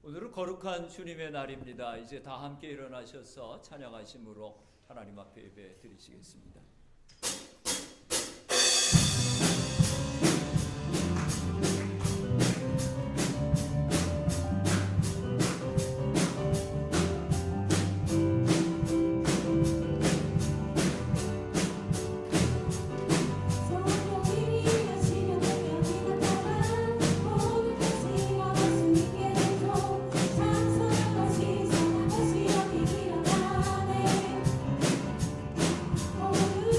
오늘은 거룩한 주님의 날입니다. 이제 다 함께 일어나셔서 찬양하심으로 하나님 앞에 예배 드리시겠습니다. Oh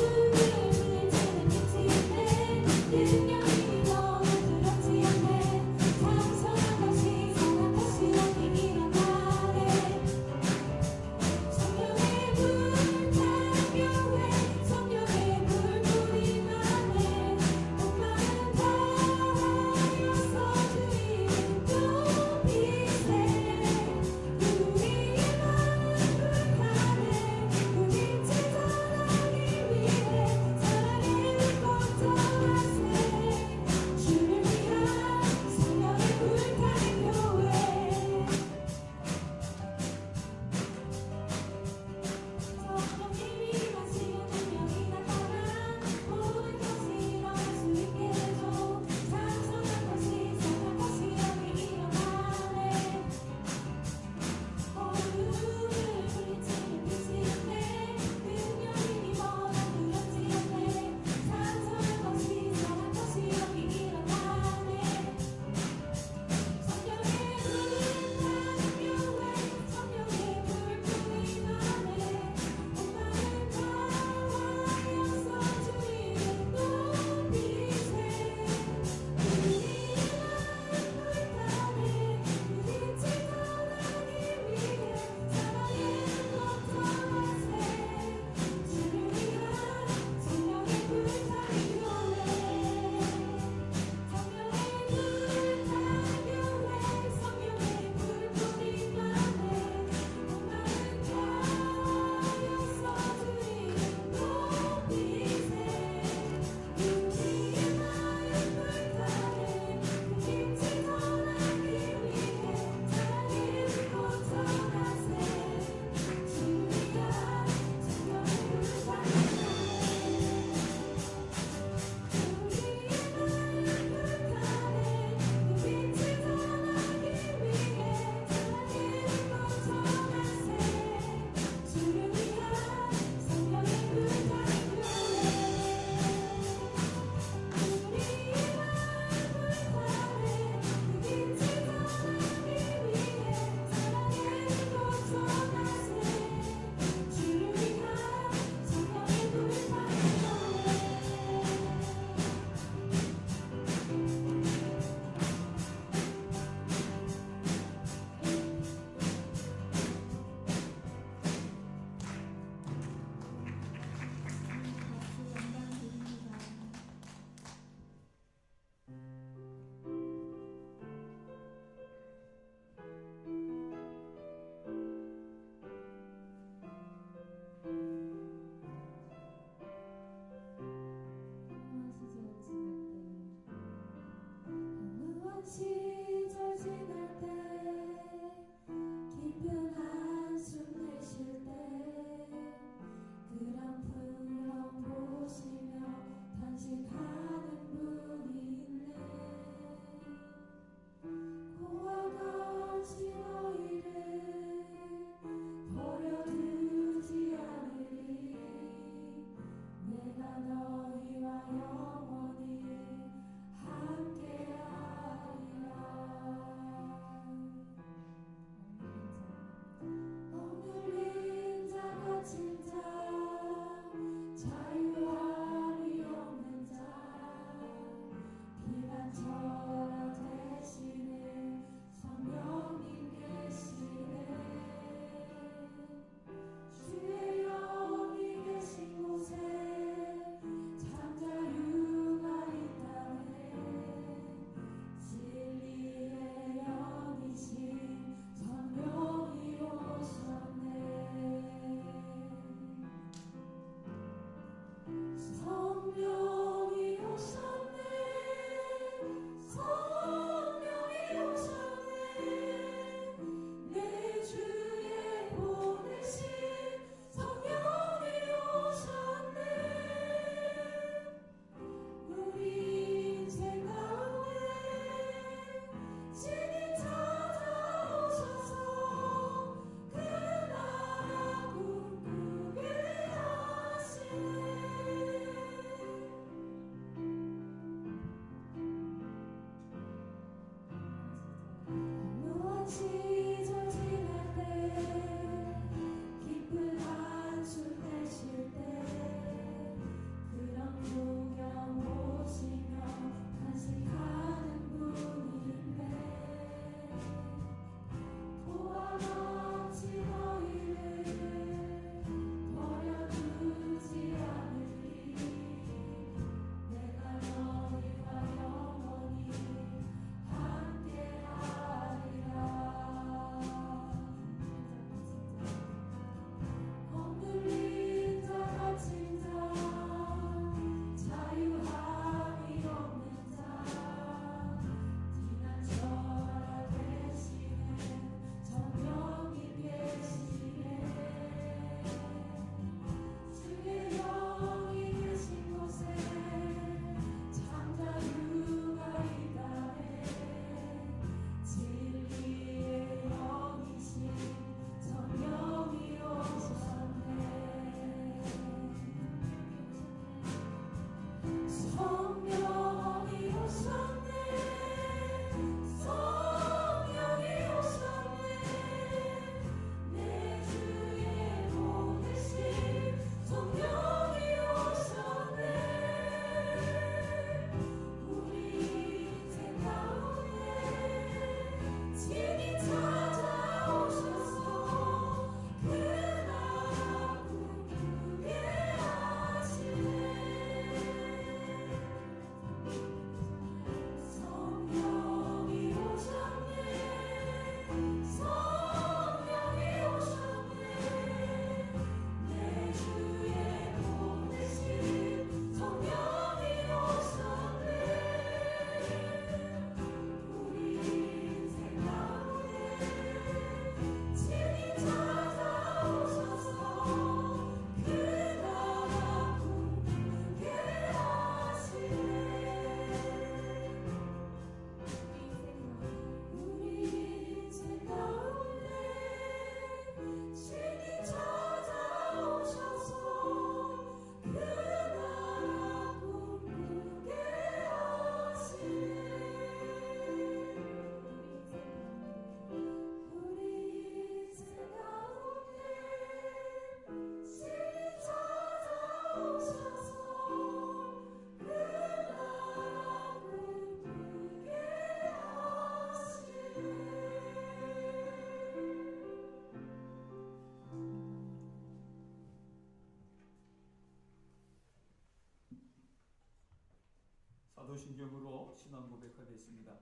사도신경으로 신앙 고백하겠습니다.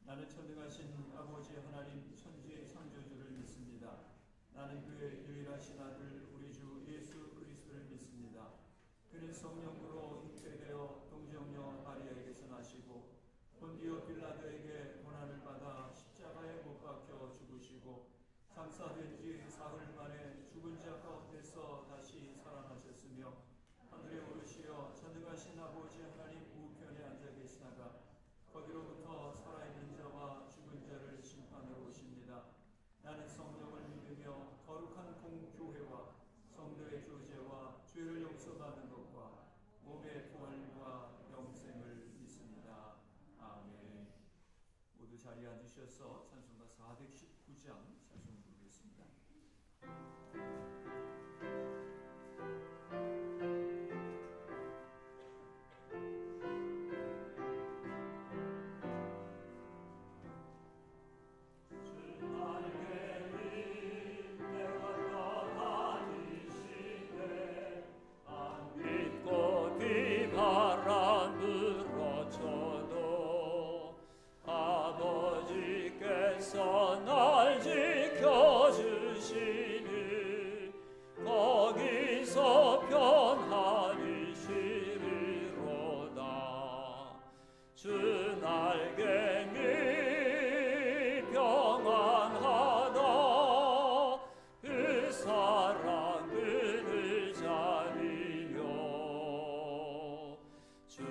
나는 전능하신 아버지 하나님 천지의 창조주를 믿습니다. 나는 그의 유일하신 아들 우리 주 예수 그리스도를 믿습니다. 그는 성령으로 잉태되어 동정녀 마리아에게서 나시고 본디오 빌라도에게 고난을 받아 십자가에 못 박혀 죽으시고 장사된 지 사흘 만에 죽은 자 가운데서 다시 살아나셨으며 하늘에 오르시어 전능하신 아버지 하나님 우편에 앉아 계시다가 거기로부터 살아있는 자와 죽은 자를 심판하러 오십니다. 나는 성령을 믿으며 거룩한 공교회와 성도의 교제와 죄를 용서받는 것과 몸의 부활과 영생을 믿습니다. 아멘. 모두 자리에 앉으셔서 찬송가 419장 찬송 부르겠습니다. 날 지켜주시니 거기서 편안히 쉬리로다. 주 날개미 평안하다. 그 사랑 그늘 자리요. 주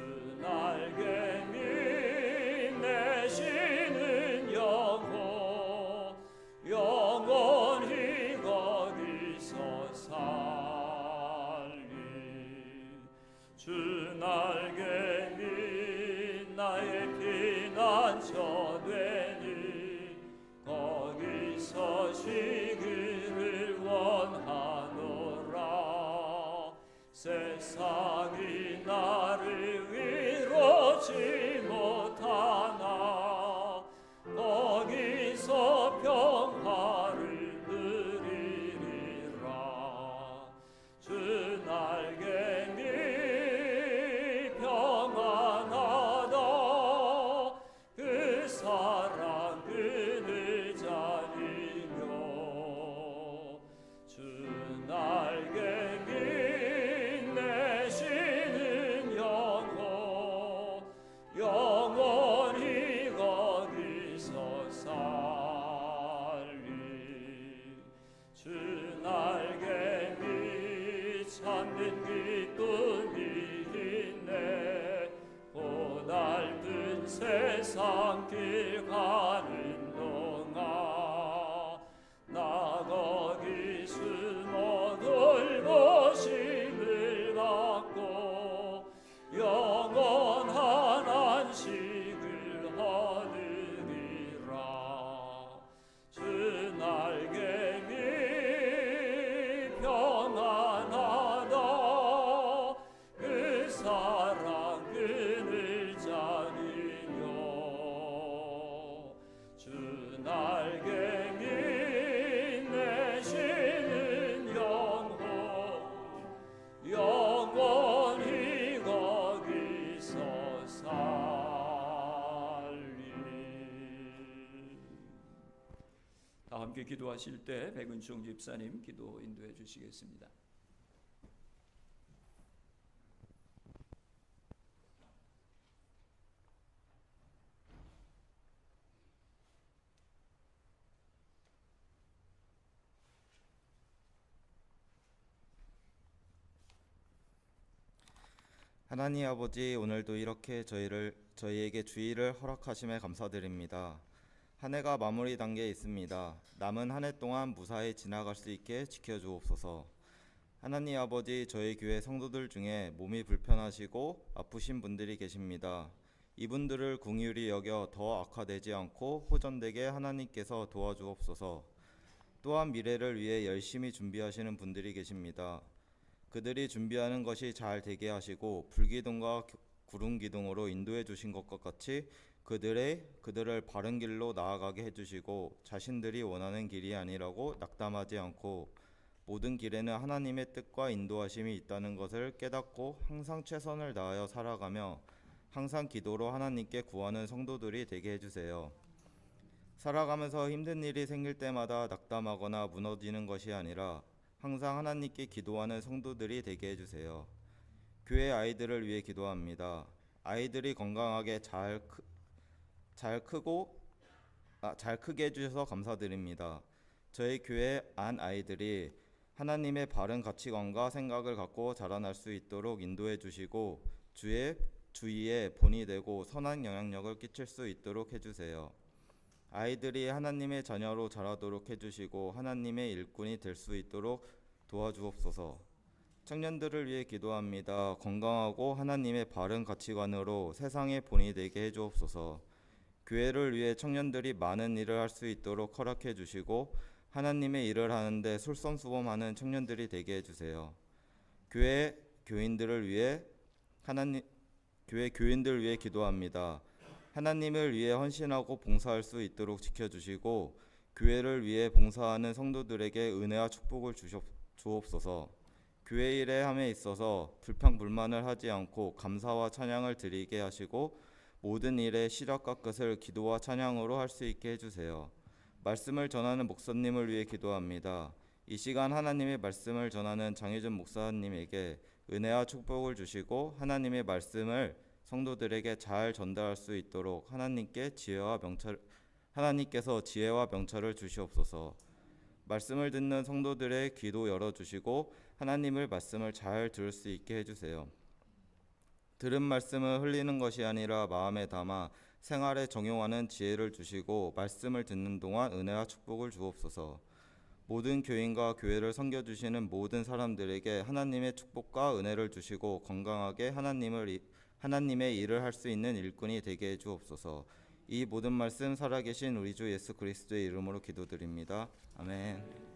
날개미 내쉬는 영원히 거기서 살리. 주 날개미 나의 피난처 되니 거기서 쉬기를 원하노라. 세상이 나를 위로치 못하나 거기서 평화를 누리리라. 주 날개미 평안하다. 그 사랑 그늘 자리며. 주 날개미 내쉬는 영원히 거기서 살리. 주 날개미 참된 기쁨이 있네. 고달픈 세상 길 가는 동안 나 거기 숨어 돌보심을 받고 영원한 안식을 얻으리라. 주 날개미 평안하다. 그 사랑 그늘 자리며. 주 날개미 내쉬는 영원히 거기서 살리. 다 함께 기도하실 때 백은총 집사님 기도 인도해 주시겠습니다. 하나님 아버지, 오늘도 이렇게 저희에게 주의를 허락하심에 감사드립니다. 한 해가 마무리 단계에 있습니다. 남은 한 해 동안 무사히 지나갈 수 있게 지켜주옵소서. 하나님 아버지, 저희 교회 성도들 중에 몸이 불편하시고 아프신 분들이 계십니다. 이분들을 긍휼히 여겨 더 악화되지 않고 호전되게 하나님께서 도와주옵소서. 또한 미래를 위해 열심히 준비하시는 분들이 계십니다. 그들이 준비하는 것이 잘 되게 하시고 불기둥과 구름기둥으로 인도해 주신 것과 같이 그들을 바른 길로 나아가게 해주시고 자신들이 원하는 길이 아니라고 낙담하지 않고 모든 길에는 하나님의 뜻과 인도하심이 있다는 것을 깨닫고 항상 최선을 다하여 살아가며 항상 기도로 하나님께 구하는 성도들이 되게 해주세요. 살아가면서 힘든 일이 생길 때마다 낙담하거나 무너지는 것이 아니라 항상 하나님께 기도하는 성도들이 되게 해주세요. 교회 아이들을 위해 기도합니다. 아이들이 건강하게 잘 크게 해주셔서 감사드립니다. 저희 교회 안 아이들이 하나님의 바른 가치관과 생각을 갖고 자라날 수 있도록 인도해 주시고 주위에 본이 되고 선한 영향력을 끼칠 수 있도록 해주세요. 아이들이 하나님의 자녀로 자라도록 해주시고 하나님의 일꾼이 될 수 있도록 도와주옵소서. 청년들을 위해 기도합니다. 건강하고 하나님의 바른 가치관으로 세상의 본이 되게 해주옵소서. 교회를 위해 청년들이 많은 일을 할 수 있도록 허락해 주시고 하나님의 일을 하는데 솔선수범하는 청년들이 되게 해주세요. 교회 교인들을 위해 기도합니다. 하나님을 위해 헌신하고 봉사할 수 있도록 지켜주시고 교회를 위해 봉사하는 성도들에게 은혜와 축복을 주옵소서. 교회 일에 함에 있어서 불평불만을 하지 않고 감사와 찬양을 드리게 하시고 모든 일에 시력과 끝을 기도와 찬양으로 할 수 있게 해주세요. 말씀을 전하는 목사님을 위해 기도합니다. 이 시간 하나님의 말씀을 전하는 장혜준 목사님에게 은혜와 축복을 주시고 하나님의 말씀을 성도들에게 잘 전달할 수 있도록 하나님께서 지혜와 명철을 주시옵소서. 말씀을 듣는 성도들의 귀도 열어주시고 하나님의 말씀을 잘 들을 수 있게 해주세요. 들은 말씀을 흘리는 것이 아니라 마음에 담아 생활에 적용하는 지혜를 주시고 말씀을 듣는 동안 은혜와 축복을 주옵소서. 모든 교인과 교회를 섬겨주시는 모든 사람들에게 하나님의 축복과 은혜를 주시고 건강하게 하나님의 일을 할 수 있는 일꾼이 되게 해주옵소서. 이 모든 말씀 살아계신 우리 주 예수 그리스도의 이름으로 기도드립니다. 아멘.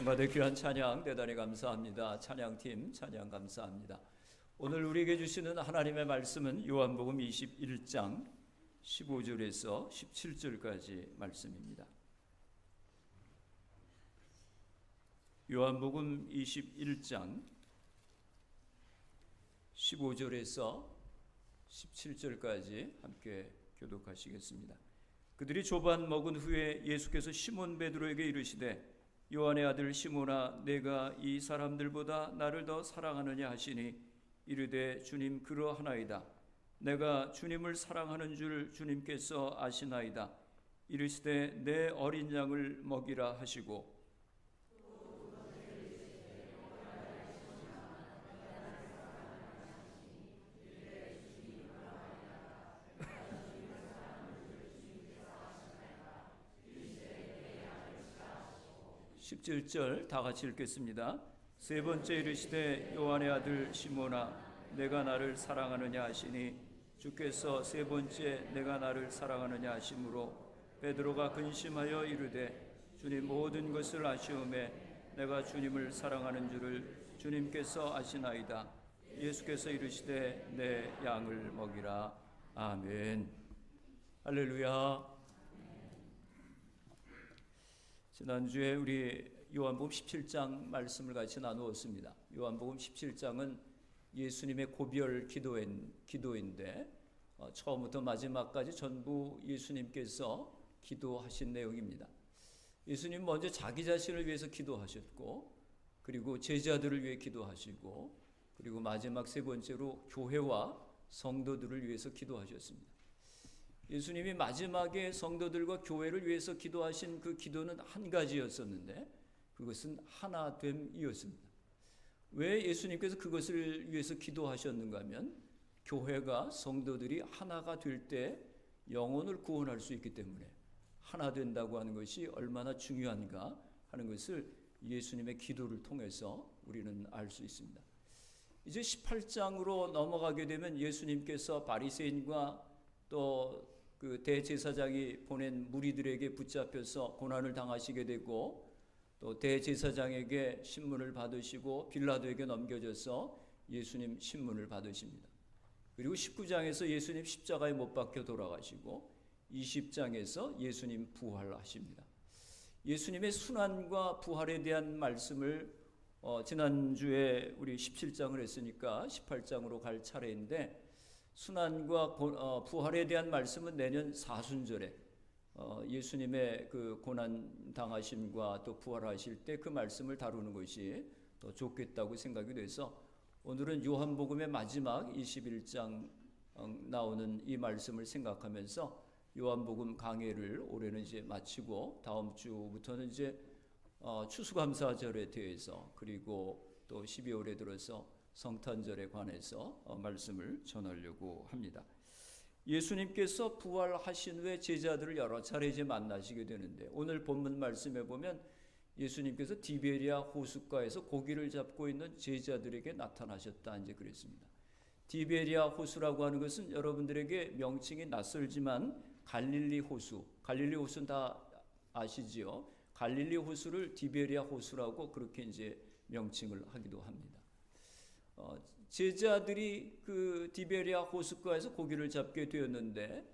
성가대 귀한 찬양 대단히 감사합니다. 찬양팀 찬양 감사합니다. 오늘 우리에게 주시는 하나님의 말씀은 요한복음 21장 15절에서 17절까지 말씀입니다. 요한복음 21장 15절에서 17절까지 함께 교독하시겠습니다. 그들이 조반 먹은 후에 예수께서 시몬 베드로에게 이르시되 요한의 아들 시몬아 내가 이 사람들보다 나를 더 사랑하느냐 하시니 이르되 주님 그러하나이다. 내가 주님을 사랑하는 줄 주님께서 아시나이다. 이르시되 내 어린 양을 먹이라 하시고 17절 다 같이 읽겠습니다. 세 번째 이르시되 요한의 아들 시몬아 내가 나를 사랑하느냐 하시니 주께서 세 번째 내가 나를 사랑하느냐 하심으로 베드로가 근심하여 이르되 주님 모든 것을 아시오매 내가 주님을 사랑하는 줄을 주님께서 아시나이다. 예수께서 이르시되 내 양을 먹이라. 아멘. 할렐루야. 지난주에 우리 요한복음 17장 말씀을 같이 나누었습니다. 요한복음 17장은 예수님의 고별 기도인데 처음부터 마지막까지 전부 예수님께서 기도하신 내용입니다. 예수님 먼저 자기 자신을 위해서 기도하셨고 그리고 제자들을 위해 기도하시고 그리고 마지막 세 번째로 교회와 성도들을 위해서 기도하셨습니다. 예수님이 마지막에 성도들과 교회를 위해서 기도하신 그 기도는 한 가지였었는데 그것은 하나됨이었습니다. 왜 예수님께서 그것을 위해서 기도하셨는가 하면 교회가 성도들이 하나가 될 때 영혼을 구원할 수 있기 때문에 하나 된다고 하는 것이 얼마나 중요한가 하는 것을 예수님의 기도를 통해서 우리는 알 수 있습니다. 이제 18장으로 넘어가게 되면 예수님께서 바리새인과 또 그 대제사장이 보낸 무리들에게 붙잡혀서 고난을 당하시게 되고 또 대제사장에게 신문을 받으시고 빌라도에게 넘겨져서 예수님 신문을 받으십니다. 그리고 19장에서 예수님 십자가에 못 박혀 돌아가시고 20장에서 예수님 부활하십니다. 예수님의 순환과 부활에 대한 말씀을 지난주에 우리 17장을 했으니까 18장으로 갈 차례인데 순환과 부활에 대한 말씀은 내년 사순절에 예수님의 그 고난 당하심과 또 부활하실 때 그 말씀을 다루는 것이 더 좋겠다고 생각이 돼서 오늘은 요한복음의 마지막 21장 나오는 이 말씀을 생각하면서 요한복음 강해를 올해는 이제 마치고 다음 주부터는 이제 추수감사절에 대해서 그리고 또 12월에 들어서 성탄절에 관해서 말씀을 전하려고 합니다. 예수님께서 부활하신 후에 제자들을 여러 차례 이제 만나시게 되는데 오늘 본문 말씀에 보면 예수님께서 디베리아 호숫가에서 고기를 잡고 있는 제자들에게 나타나셨다 이제 그랬습니다. 디베리아 호수라고 하는 것은 여러분들에게 명칭이 낯설지만 갈릴리 호수는 다 아시지요. 갈릴리 호수를 디베리아 호수라고 그렇게 이제 명칭을 하기도 합니다. 제자들이 그 디베리아 호숫가에서 고기를 잡게 되었는데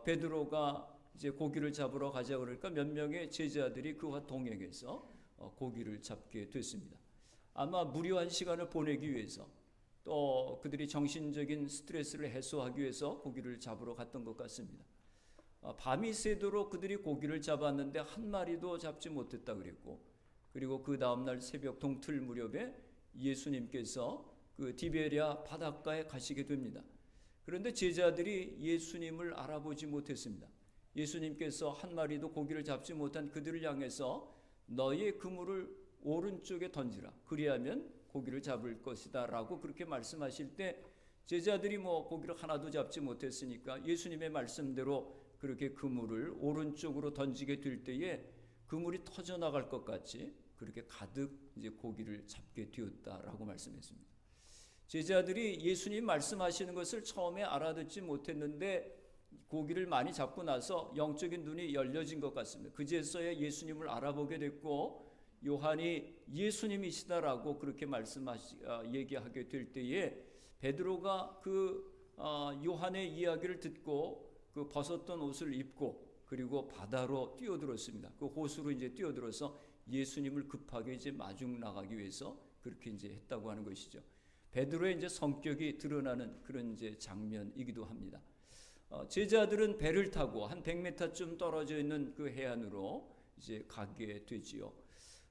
베드로가 이제 고기를 잡으러 가자 그러니까 몇 명의 제자들이 그와 동행해서 고기를 잡게 됐습니다. 아마 무료한 시간을 보내기 위해서 또 그들이 정신적인 스트레스를 해소하기 위해서 고기를 잡으러 갔던 것 같습니다. 밤이 새도록 그들이 고기를 잡았는데 한 마리도 잡지 못했다 그랬고 그리고 그 다음날 새벽 동틀 무렵에 예수님께서 그 디베리아 바닷가에 가시게 됩니다. 그런데 제자들이 예수님을 알아보지 못했습니다. 예수님께서 한 마리도 고기를 잡지 못한 그들을 향해서 너희의 그물을 오른쪽에 던지라. 그리하면 고기를 잡을 것이다 라고 그렇게 말씀하실 때 제자들이 고기를 하나도 잡지 못했으니까 예수님의 말씀대로 그렇게 그물을 오른쪽으로 던지게 될 때에 그물이 터져나갈 것 같이 그렇게 가득 이제 고기를 잡게 되었다라고 말씀했습니다. 제자들이 예수님 말씀하시는 것을 처음에 알아듣지 못했는데 고기를 많이 잡고 나서 영적인 눈이 열려진 것 같습니다. 그제서야 예수님을 알아보게 됐고 요한이 예수님이시다라고 그렇게 얘기하게 될 때에 베드로가 요한의 이야기를 듣고 그 벗었던 옷을 입고 그리고 바다로 뛰어들었습니다. 그 호수로 이제 뛰어들어서 예수님을 급하게 이제 마중 나가기 위해서 그렇게 이제 했다고 하는 것이죠. 베드로의 이제 성격이 드러나는 그런 이제 장면이기도 합니다. 제자들은 배를 타고 한 100m쯤 떨어져 있는 그 해안으로 이제 가게 되지요.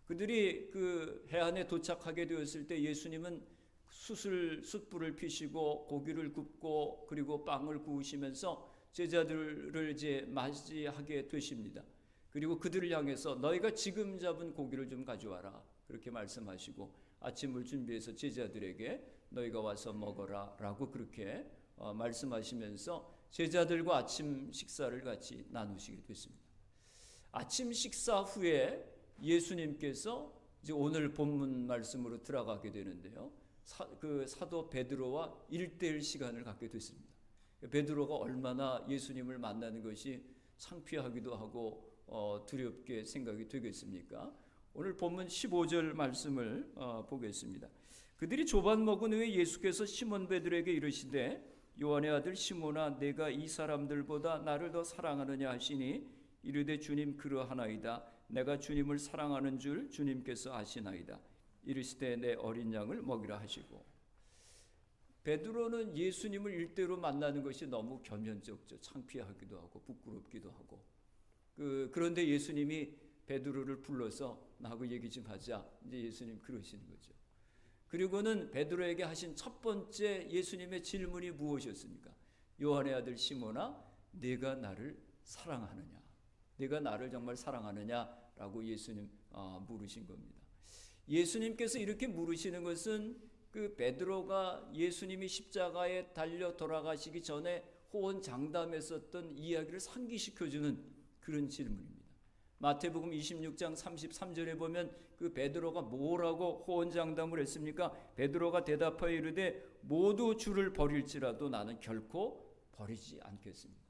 그들이 그 해안에 도착하게 되었을 때 예수님은 숯불을 피시고 고기를 굽고 그리고 빵을 구우시면서 제자들을 이제 맞이하게 되십니다. 그리고 그들을 향해서 너희가 지금 잡은 고기를 좀 가져와라 그렇게 말씀하시고 아침을 준비해서 제자들에게 너희가 와서 먹어라 라고 그렇게 말씀하시면서 제자들과 아침 식사를 같이 나누시게 됐습니다. 아침 식사 후에 예수님께서 이제 오늘 본문 말씀으로 들어가게 되는데요. 사도 베드로와 1:1 시간을 갖게 됐습니다. 베드로가 얼마나 예수님을 만나는 것이 창피하기도 하고 두렵게 생각이 되겠습니까? 오늘 본문 15절 말씀을 보겠습니다. 그들이 조반 먹은 후에 예수께서 시몬 베드로에게 이르시되 요한의 아들 시몬아 내가 이 사람들보다 나를 더 사랑하느냐 하시니 이르되 주님 그러하나이다. 내가 주님을 사랑하는 줄 주님께서 아시나이다. 이르시되 내 어린 양을 먹이라 하시고. 베드로는 예수님을 일대로 만나는 것이 너무 겸연쩍죠. 창피하기도 하고 부끄럽기도 하고. 그런데 예수님이 베드로를 불러서 나하고 얘기 좀 하자. 이제 예수님 그러시는 거죠. 그리고는 베드로에게 하신 첫 번째 예수님의 질문이 무엇이었습니까? 요한의 아들 시몬아 네가 나를 사랑하느냐? 네가 나를 정말 사랑하느냐라고 예수님 물으신 겁니다. 예수님께서 이렇게 물으시는 것은 그 베드로가 예수님이 십자가에 달려 돌아가시기 전에 호언장담했었던 이야기를 상기시켜주는 그런 질문입니다. 마태복음 26장 33절에 보면 그 베드로가 뭐라고 호언장담을 했습니까? 베드로가 대답하여 이르되 모두 주를 버릴지라도 나는 결코 버리지 않겠습니다.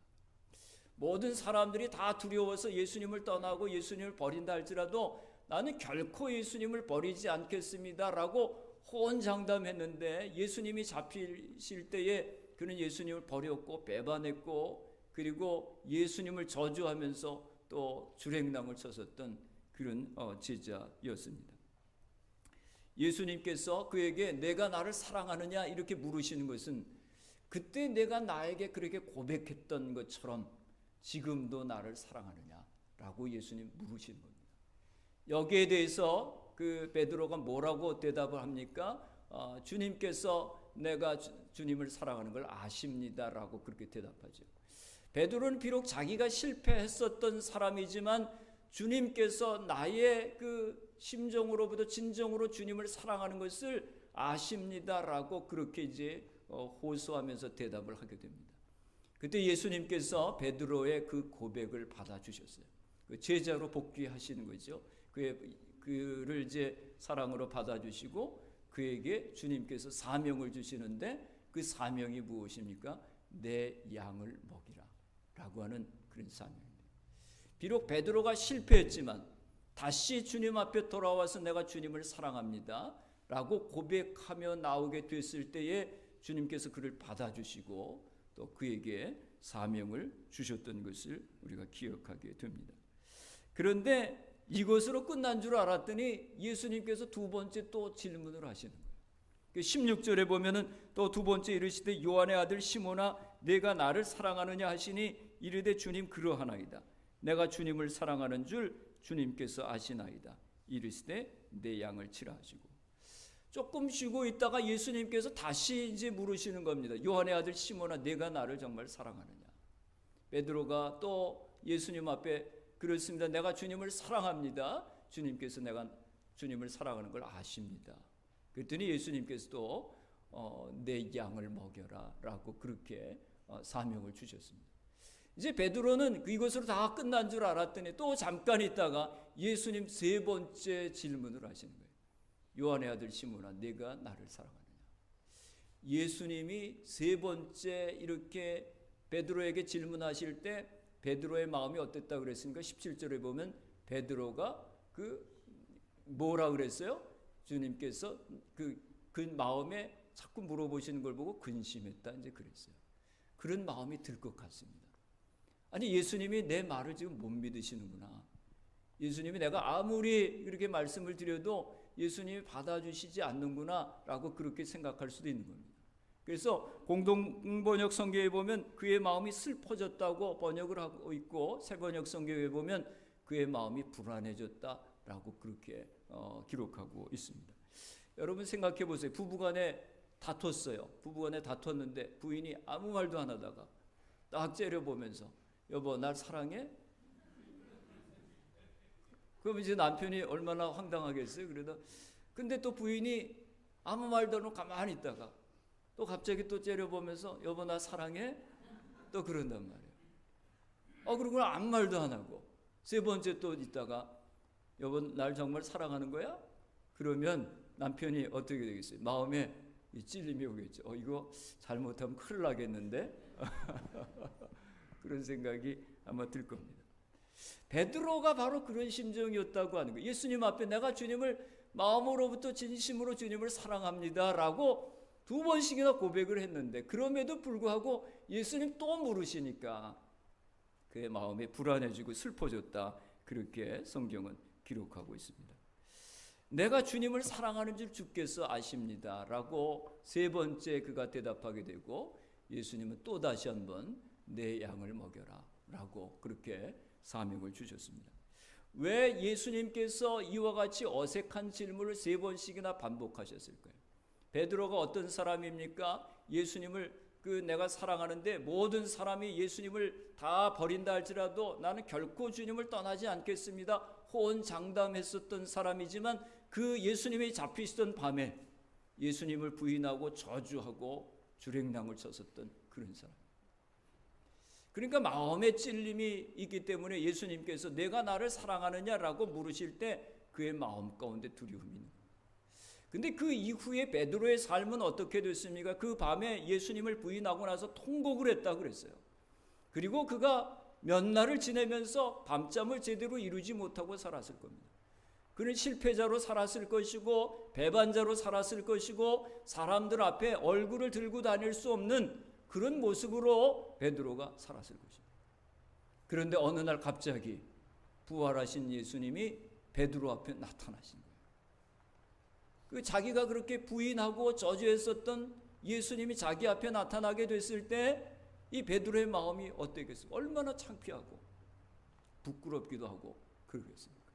모든 사람들이 다 두려워서 예수님을 떠나고 예수님을 버린다 할지라도 나는 결코 예수님을 버리지 않겠습니다라고 호언장담했는데 예수님이 잡히실 때에 그는 예수님을 버렸고 배반했고 그리고 예수님을 저주하면서 또 줄행랑을 쳤었던 그런 제자였습니다. 예수님께서 그에게 내가 나를 사랑하느냐 이렇게 물으시는 것은 그때 내가 나에게 그렇게 고백했던 것처럼 지금도 나를 사랑하느냐라고 예수님 물으시는 겁니다. 여기에 대해서 그 베드로가 뭐라고 대답을 합니까? 주님께서 내가 주님을 사랑하는 걸 아십니다라고 그렇게 대답하죠. 베드로는 비록 자기가 실패했었던 사람이지만 주님께서 나의 그 심정으로부터 진정으로 주님을 사랑하는 것을 아십니다라고 그렇게 이제 호소하면서 대답을 하게 됩니다. 그때 예수님께서 베드로의 그 고백을 받아주셨어요. 그 제자로 복귀하시는 거죠. 그를 이제 사랑으로 받아주시고 그에게 주님께서 사명을 주시는데 그 사명이 무엇입니까? 내 양을 먹이라 라고 하는 그런 사명입니다. 비록 베드로가 실패했지만 다시 주님 앞에 돌아와서 내가 주님을 사랑합니다 라고 고백하며 나오게 됐을 때에 주님께서 그를 받아주시고 또 그에게 사명을 주셨던 것을 우리가 기억하게 됩니다. 그런데 이것으로 끝난 줄 알았더니 예수님께서 두 번째 또 질문을 하시는 거예요. 16절에 보면은 또 두 번째 이르시되 요한의 아들 시몬아 내가 나를 사랑하느냐 하시니 이르되 주님 그러하나이다. 내가 주님을 사랑하는 줄 주님께서 아시나이다. 이르시되 내 양을 치라 하시고. 조금 쉬고 있다가 예수님께서 다시 이제 물으시는 겁니다. 요한의 아들 시몬아 내가 나를 정말 사랑하느냐. 베드로가 또 예수님 앞에 그렇습니다. 내가 주님을 사랑합니다. 주님께서 내가 주님을 사랑하는 걸 아십니다. 그랬더니 예수님께서도 내 양을 먹여라 라고 그렇게 사명을 주셨습니다. 이제 베드로는 이것으로 다 끝난 줄 알았더니 또 잠깐 있다가 예수님 세 번째 질문을 하시는 거예요. 요한의 아들 시몬아 네가 나를 사랑하느냐. 예수님이 세 번째 이렇게 베드로에게 질문하실 때 베드로의 마음이 어땠다고 그랬습니까? 17절에 보면 베드로가 그 뭐라 그랬어요? 주님께서 그 마음에 자꾸 물어보시는 걸 보고 근심했다 이제 그랬어요. 그런 마음이 들 것 같습니다. 아니 예수님이 내 말을 지금 못 믿으시는구나. 예수님이 내가 아무리 이렇게 말씀을 드려도 예수님이 받아주시지 않는구나 라고 그렇게 생각할 수도 있는 겁니다. 그래서 공동번역 성경에 보면 그의 마음이 슬퍼졌다고 번역을 하고 있고 새번역 성경에 보면 그의 마음이 불안해졌다라고 그렇게 기록하고 있습니다. 여러분 생각해 보세요. 부부간에 다퉜어요. 부부간에 다퉜는데 부인이 아무 말도 안 하다가 딱 째려보면서 여보 날 사랑해? 그럼 이제 남편이 얼마나 황당하겠어요. 그러다 근데 또 부인이 아무 말도 안 하고 가만히 있다가 또 갑자기 또 째려보면서 여보 나 사랑해? 또 그런단 말이에요. 그리고 아무 말도 안 하고 세 번째 또 있다가 여보 날 정말 사랑하는 거야? 그러면 남편이 어떻게 되겠어요? 마음에 찔림이 오겠죠. 이거 잘못하면 큰일 나겠는데? 그런 생각이 아마 들 겁니다. 베드로가 바로 그런 심정이었다고 하는 거예요. 예수님 앞에 내가 주님을 마음으로부터 진심으로 주님을 사랑합니다라고 2번씩이나 고백을 했는데 그럼에도 불구하고 예수님 또 물으시니까 그의 마음이 불안해지고 슬퍼졌다. 그렇게 성경은 기록하고 있습니다. 내가 주님을 사랑하는 줄 주께서 아십니다 라고 세 번째 그가 대답하게 되고 예수님은 또 다시 한번 내 양을 먹여라 라고 그렇게 사명을 주셨습니다. 왜 예수님께서 이와 같이 어색한 질문을 세 번씩이나 반복하셨을까요? 베드로가 어떤 사람입니까? 예수님을 내가 사랑하는데 모든 사람이 예수님을 다 버린다 할지라도 나는 결코 주님을 떠나지 않겠습니다. 호언장담했었던 사람이지만 그 예수님이 잡히시던 밤에 예수님을 부인하고 저주하고 주랭랑을 쳤었던 그런 사람. 그러니까 마음에 찔림이 있기 때문에 예수님께서 내가 나를 사랑하느냐라고 물으실 때 그의 마음 가운데 두려움이 있는 거예요. 근데 그 이후에 베드로의 삶은 어떻게 됐습니까? 그 밤에 예수님을 부인하고 나서 통곡을 했다고 그랬어요. 그리고 그가 몇 날을 지내면서 밤잠을 제대로 이루지 못하고 살았을 겁니다. 그는 실패자로 살았을 것이고 배반자로 살았을 것이고 사람들 앞에 얼굴을 들고 다닐 수 없는 그런 모습으로 베드로가 살았을 것입니다. 그런데 어느 날 갑자기 부활하신 예수님이 베드로 앞에 나타나신 거예요. 자기가 그렇게 부인하고 저주했었던 예수님이 자기 앞에 나타나게 됐을 때 이 베드로의 마음이 어땠겠습니까? 얼마나 창피하고 부끄럽기도 하고 그러겠습니까?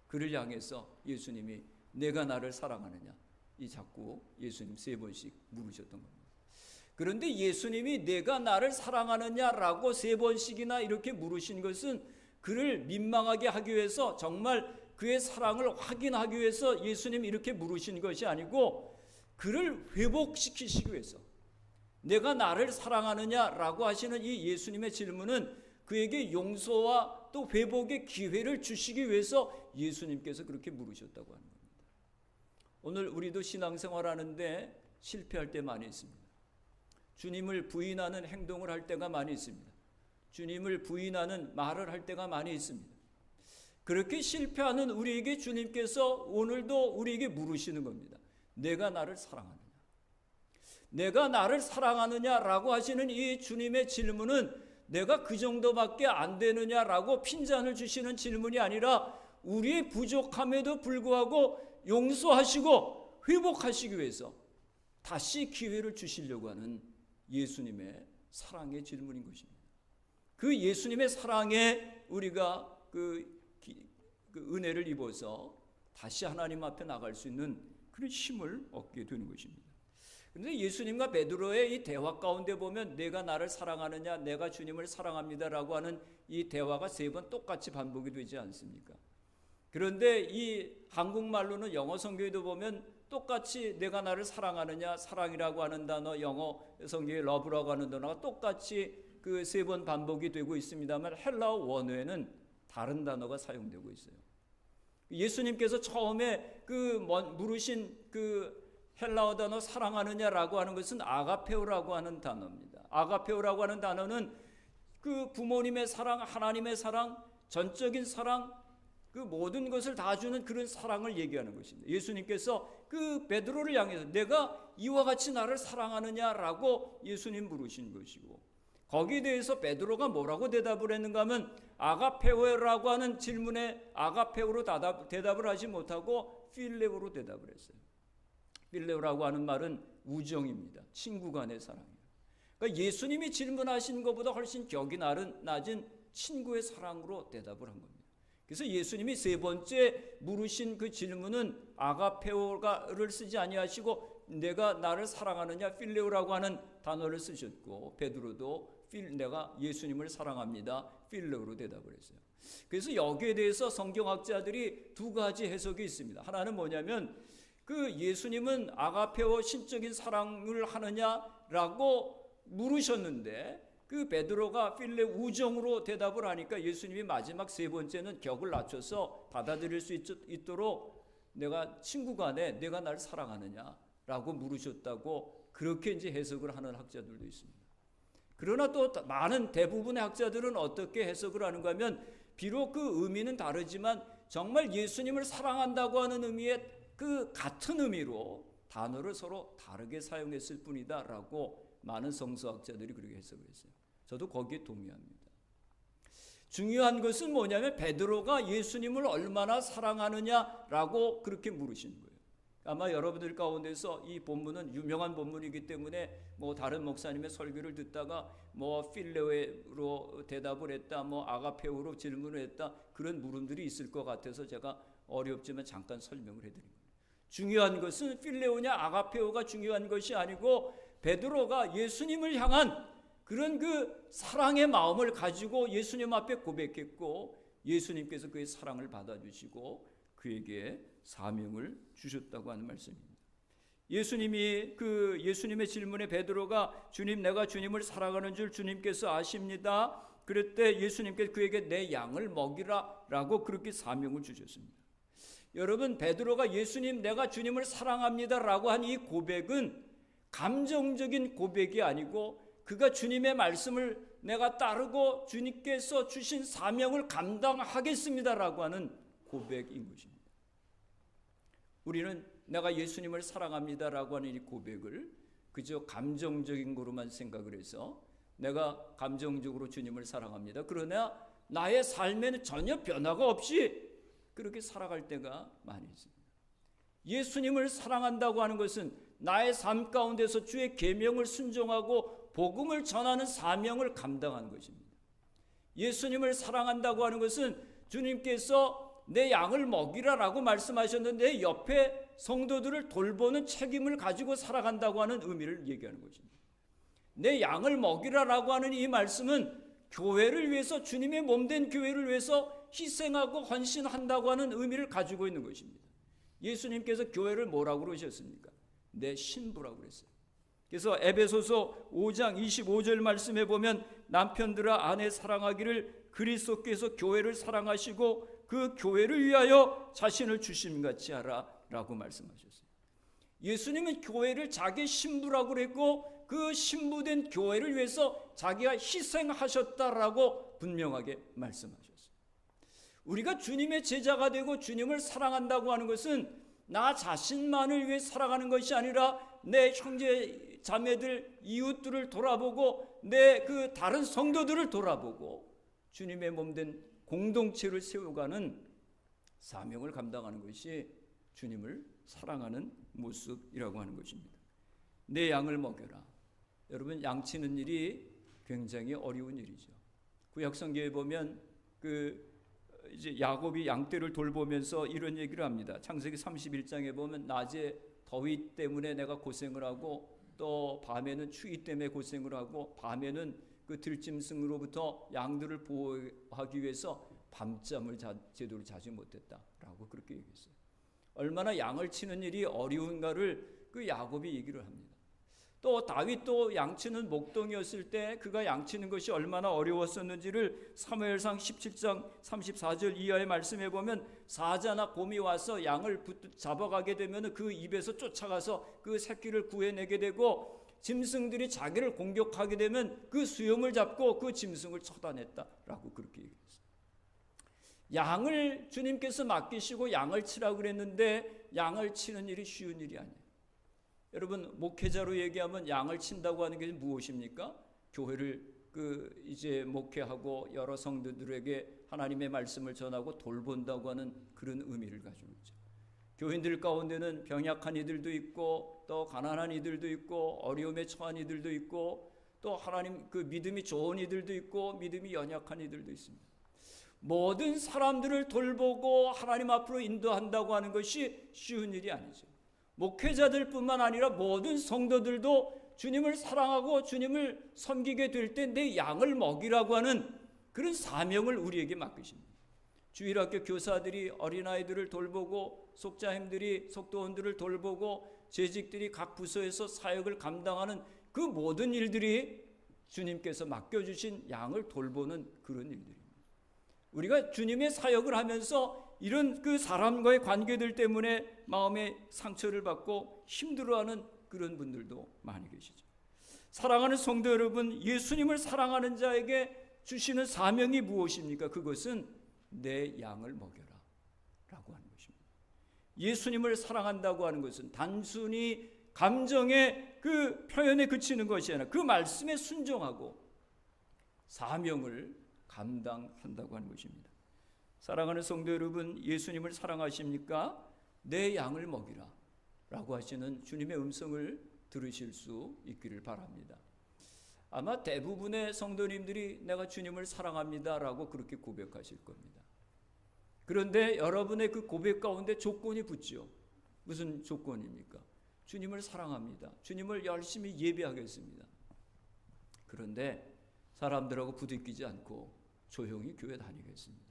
그를 향해서 예수님이 내가 나를 사랑하느냐 이 자꾸 예수님 세 번씩 물으셨던 겁니다. 그런데 예수님이 내가 나를 사랑하느냐라고 세 번씩이나 이렇게 물으신 것은 그를 민망하게 하기 위해서 정말 그의 사랑을 확인하기 위해서 예수님이 이렇게 물으신 것이 아니고 그를 회복시키시기 위해서 내가 나를 사랑하느냐라고 하시는 이 예수님의 질문은 그에게 용서와 또 회복의 기회를 주시기 위해서 예수님께서 그렇게 물으셨다고 하는 겁니다. 오늘 우리도 신앙생활하는데 실패할 때 많이 있습니다. 주님을 부인하는 행동을 할 때가 많이 있습니다. 주님을 부인하는 말을 할 때가 많이 있습니다. 그렇게 실패하는 우리에게 주님께서 오늘도 우리에게 물으시는 겁니다. 내가 나를 사랑하느냐? 내가 나를 사랑하느냐라고 하시는 이 주님의 질문은 내가 그 정도밖에 안 되느냐라고 핀잔을 주시는 질문이 아니라 우리의 부족함에도 불구하고 용서하시고 회복하시기 위해서 다시 기회를 주시려고 하는 예수님의 사랑의 질문인 것입니다. 그 예수님의 사랑에 우리가 그 은혜를 입어서 다시 하나님 앞에 나갈 수 있는 그런 힘을 얻게 되는 것입니다. 그런데 예수님과 베드로의 이 대화 가운데 보면 내가 나를 사랑하느냐 내가 주님을 사랑합니다라고 하는 이 대화가 세 번 똑같이 반복이 되지 않습니까? 그런데 이 한국말로는 영어 성경에도 보면 똑같이 내가 나를 사랑하느냐 사랑이라고 하는 단어 영어 성경에 러브라고 하는 단어가 똑같이 그 세 번 반복이 되고 있습니다만 헬라어 원어에는 다른 단어가 사용되고 있어요. 예수님께서 처음에 물으신 그 헬라어 단어 사랑하느냐라고 하는 것은 아가페오라고 하는 단어입니다. 아가페오라고 하는 단어는 그 부모님의 사랑, 하나님의 사랑, 전적인 사랑, 그 모든 것을 다 주는 그런 사랑을 얘기하는 것입니다. 예수님께서 그 베드로를 향해서 내가 이와 같이 나를 사랑하느냐라고 예수님 물으신 것이고, 거기에 대해서 베드로가 뭐라고 대답을 했는가 하면 아가페오라고 하는 질문에 아가페오로 대답을 하지 못하고 필레오로 대답을 했어요. 필레오라고 하는 말은 우정입니다. 친구 간의 사랑이에요. 그러니까 예수님이 질문하신 것보다 훨씬 격이 낮은 친구의 사랑으로 대답을 한 겁니다. 그래서 예수님이 세 번째 물으신 그 질문은 아가페오를 쓰지 아니하시고 내가 나를 사랑하느냐 필레오라고 하는 단어를 쓰셨고, 베드로도 내가 예수님을 사랑합니다 필레오로 대답을 했어요. 그래서 여기에 대해서 성경학자들이 두 가지 해석이 있습니다. 하나는 뭐냐면 그 예수님은 아가페오 신적인 사랑을 하느냐라고 물으셨는데 그 베드로가 필레 우정으로 대답을 하니까 예수님이 마지막 세 번째는 격을 낮춰서 받아들일 수 있도록 내가 친구 간에 내가 나를 사랑하느냐라고 물으셨다고 그렇게 이제 해석을 하는 학자들도 있습니다. 그러나 또 많은 대부분의 학자들은 어떻게 해석을 하는가 하면 비록 그 의미는 다르지만 정말 예수님을 사랑한다고 하는 의미의 그 같은 의미로 단어를 서로 다르게 사용했을 뿐이다라고 많은 성서학자들이 그렇게 해석을 했어요. 저도 거기에 동의합니다. 중요한 것은 뭐냐면 베드로가 예수님을 얼마나 사랑하느냐라고 그렇게 물으신 거예요. 아마 여러분들 가운데서 이 본문은 유명한 본문이기 때문에 뭐 다른 목사님의 설교를 듣다가 뭐 필레오로 대답을 했다, 뭐 아가페오로 질문을 했다, 그런 물음들이 있을 것 같아서 제가 어렵지만 잠깐 설명을 해드린 거예요. 중요한 것은 필레오냐 아가페오가 중요한 것이 아니고 베드로가 예수님을 향한 그런 그 사랑의 마음을 가지고 예수님 앞에 고백했고, 예수님께서 그의 사랑을 받아주시고 그에게 사명을 주셨다고 하는 말씀입니다. 예수님의 질문에 베드로가 주님 내가 주님을 사랑하는 줄 주님께서 아십니다. 그럴 때 예수님께서 그에게 내 양을 먹이라라고 그렇게 사명을 주셨습니다. 여러분, 베드로가 예수님 내가 주님을 사랑합니다라고 한 이 고백은 감정적인 고백이 아니고 그가 주님의 말씀을 내가 따르고 주님께서 주신 사명을 감당하겠습니다라고 하는 고백인 것입니다. 우리는 내가 예수님을 사랑합니다라고 하는 이 고백을 그저 감정적인 거로만 생각을 해서 내가 감정적으로 주님을 사랑합니다. 그러나 나의 삶에는 전혀 변화가 없이 그렇게 살아갈 때가 많이 있습니다. 예수님을 사랑한다고 하는 것은 나의 삶 가운데서 주의 계명을 순종하고 복음을 전하는 사명을 감당하는 것입니다. 예수님을 사랑한다고 하는 것은 주님께서 내 양을 먹이라라고 말씀하셨는데 옆에 성도들을 돌보는 책임을 가지고 살아간다고 하는 의미를 얘기하는 것입니다. 내 양을 먹이라라고 하는 이 말씀은 교회를 위해서, 주님의 몸된 교회를 위해서 희생하고 헌신한다고 하는 의미를 가지고 있는 것입니다. 예수님께서 교회를 뭐라고 그러셨습니까? 내 신부라고 그랬어요. 그래서 에베소서 5장 25절 말씀에 보면 남편들아 아내 사랑하기를 그리스도께서 교회를 사랑하시고 그 교회를 위하여 자신을 주심같이 하라라고 말씀하셨어요. 예수님은 교회를 자기 신부라고 그랬고 그 신부된 교회를 위해서 자기가 희생하셨다라고 분명하게 말씀하셨어요. 우리가 주님의 제자가 되고 주님을 사랑한다고 하는 것은 나 자신만을 위해 살아가는 것이 아니라 내 형제 자매들 이웃들을 돌아보고 내 그 다른 성도들을 돌아보고 주님의 몸된 공동체를 세워가는 사명을 감당하는 것이 주님을 사랑하는 모습이라고 하는 것입니다. 내 양을 먹여라. 여러분, 양치는 일이 굉장히 어려운 일이죠. 구약 성경에 보면 이제 야곱이 양떼를 돌보면서 이런 얘기를 합니다. 창세기 31장에 보면 낮에 더위 때문에 내가 고생을 하고 또 밤에는 추위 때문에 고생을 하고 밤에는 그 들짐승으로부터 양들을 보호하기 위해서 밤잠을 제대로 자지 못했다라고 그렇게 얘기했어요. 얼마나 양을 치는 일이 어려운가를 그 야곱이 얘기를 합니다. 또 다윗도 양치는 목동이었을 때 그가 양치는 것이 얼마나 어려웠었는지를 사무엘상 17장 34절 이하의 말씀에 보면 사자나 곰이 와서 양을 잡아가게 되면 그 입에서 쫓아가서 그 새끼를 구해내게 되고 짐승들이 자기를 공격하게 되면 그 수염을 잡고 그 짐승을 처단했다라고 그렇게 얘기했어요. 양을 주님께서 맡기시고 양을 치라고 그랬는데 양을 치는 일이 쉬운 일이 아니에요. 여러분, 목회자로 얘기하면 양을 친다고 하는 게 무엇입니까? 교회를 이제 목회하고 여러 성도들에게 하나님의 말씀을 전하고 돌본다고 하는 그런 의미를 가지고 있죠. 교인들 가운데는 병약한 이들도 있고 또 가난한 이들도 있고 어려움에 처한 이들도 있고 또 하나님 믿음이 좋은 이들도 있고 믿음이 연약한 이들도 있습니다. 모든 사람들을 돌보고 하나님 앞으로 인도한다고 하는 것이 쉬운 일이 아니죠. 목회자들뿐만 아니라 모든 성도들도 주님을 사랑하고 주님을 섬기게 될 때 내 양을 먹이라고 하는 그런 사명을 우리에게 맡기십니다. 주일학교 교사들이 어린아이들을 돌보고 속자님들이 속도원들을 돌보고 재직들이 각 부서에서 사역을 감당하는 그 모든 일들이 주님께서 맡겨주신 양을 돌보는 그런 일들입니다. 우리가 주님의 사역을 하면서 이런 그 사람과의 관계들 때문에 마음에 상처를 받고 힘들어하는 그런 분들도 많이 계시죠. 사랑하는 성도 여러분, 예수님을 사랑하는 자에게 주시는 사명이 무엇입니까? 그것은 내 양을 먹여라 라고 하는 것입니다. 예수님을 사랑한다고 하는 것은 단순히 감정의 그 표현에 그치는 것이 아니라 그 말씀에 순종하고 사명을 감당한다고 하는 것입니다. 사랑하는 성도 여러분, 예수님을 사랑하십니까? 내 양을 먹이라 라고 하시는 주님의 음성을 들으실 수 있기를 바랍니다. 아마 대부분의 성도님들이 내가 주님을 사랑합니다 라고 그렇게 고백하실 겁니다. 그런데 여러분의 그 고백 가운데 조건이 붙죠. 무슨 조건입니까? 주님을 사랑합니다. 주님을 열심히 예배하겠습니다. 그런데 사람들하고 부딪히지 않고 조용히 교회 다니겠습니다.